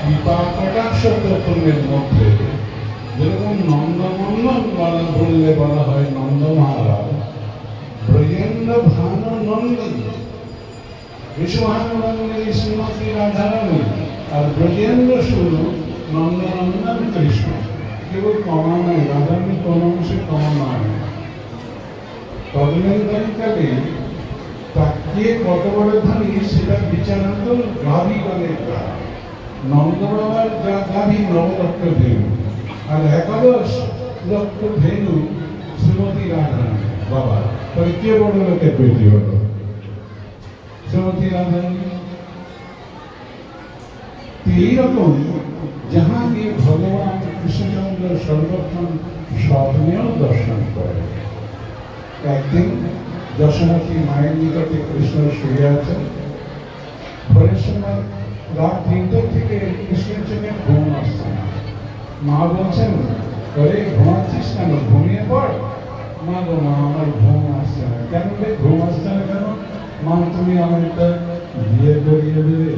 কৃপা কটাক্ষ তত্ত্বের মধ্যে যেরকম নন্দনন্দন বললে বলা হয় নন্দ মহারাজ, ব্রজেন্দ্র ভানু নন্দিনী, বিশ্বভানুনন্দিনী শ্রীমতী রাধারানী, আর ব্রজেন্দ্র শুরু নন্দনন্দন কৃষ্ণ। কেবল কমা নয়, রাধারানী কোনো অংশে কমা নয়। তদনন্তরকালে তাকে কত বড় ধনী সেটা বিচারান্ত গাভীগণের দ্বারা। নন্দ বাবার যা গাভী 9 লক্ষ ধেনু, আর 11 লক্ষ ধেনু শ্রীমতী রাধারানী বাবা। তবে কে বড় লোকের বেটি হলো? শ্রীমতী রাধারানী। এইরকম যাহাকে ভগবান কৃষ্ণচন্দ্র সর্বক্ষণ স্বপ্নেও দর্শন করে। একদিন যশোমতী মায়ের নিকটে কৃষ্ণ শুয়ে আছেন। ভোরের সময় রাত 3টের থেকে কৃষ্ণের চোখে ঘুম আসছে না। মা বলছেন, ওরে ঘুমাচ্ছিস কেন? ঘুমিয়ে পড়। মা গো মা, আমার ঘুম আসছে না। কেন রে ঘুম আসছে না কেন? মা, তুমি আমার একটা বিয়ে করিয়ে দেবে,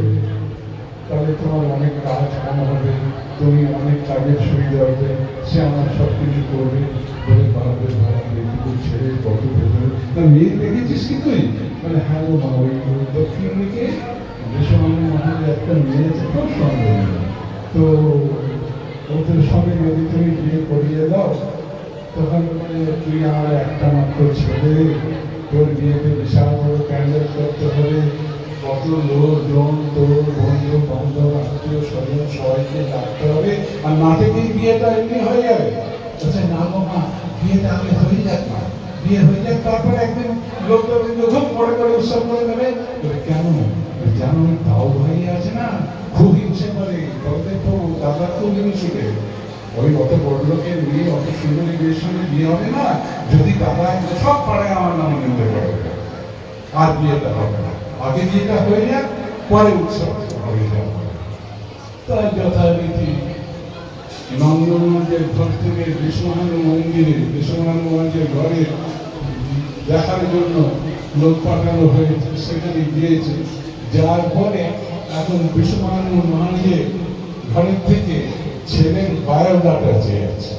তাহলে তোমার অনেক কাজ কম হবে, তুমি অনেক কাজের সুবিধা হবে, সে আমার সব কিছু করবে। বলে বাপরে ভাই, এটুকু ছেড়ে কত ভেতরে তা মেয়ে দেখেছিস কি তুই? বলে হ্যাঁ গো মা, ওই দক্ষিণ দিকে বিশ্বভানু মহারাজ একটা মেয়ে আছে, খুব সুন্দর। তো ওদের সঙ্গে যদি তুমি বিয়ে করিয়ে দাও, তখন তুই আমার একটা মাত্র ছেলে, তোর বিয়েতে বিশাল বড় প্যান্ডেল করতে হবে, কত লোকজন, তোর বন্ধু বান্ধব আত্মীয় স্বজন সবাইকে ডাকতে হবে, আর না থেকেই বিয়েটা এমনি হয়ে যাবে। আচ্ছা না গো মা, বিয়েটা আগে হয়ে যাক না, বিয়ে হয়ে যাক, তারপরে একদিন লোকটা খুব বড় করে উৎসব করে দেবে। কেন জানো, তাও ভাই আছে না, খুব হিংসে করে, বলতে তো দাদা খুব হিংসে করে। ওই অত বড় লোকের মেয়ে, অত সুন্দরী মেয়ের সঙ্গে বিয়ে হবে না, যদি দাদা সব পাড়ায় আমার নাম নিতে পারবে, আর বিয়েটা হবে না, আগে বিয়েটা হয়ে যাক, পরে উৎসব হয়ে যাবে। তাই যথারীতি নন্দনগঞ্জের ঘর থেকে বিশ্বভানু মন্দিরে, বিশ্বভানু মন্দিরের ঘরে দেখার জন্য লোক পাঠানো হয়েছে, সেখানে গিয়েছে। যার পরে এখন বিশ্বভানু মহারাজের ঘরের থেকে ছেলের বায়োডাটা চেয়েছে।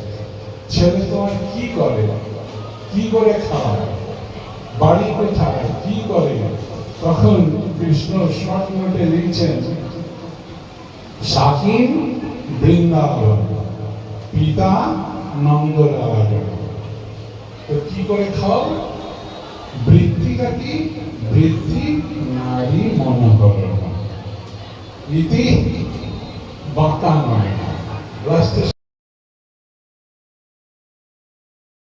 ছেলে তোমার কি করে, কি করে খাওয়ায়, বাড়ি কোথায়, কি করে? তখন কৃষ্ণ শর্ট নোটে লিখছেন, সাকিন বৃন্দাবন, পিতা নন্দলাল। তো কি করে খাও? বৃত্তিটা কি? বৃত্তি নারী মনোকরণ ইতি বাক্যান্বয়।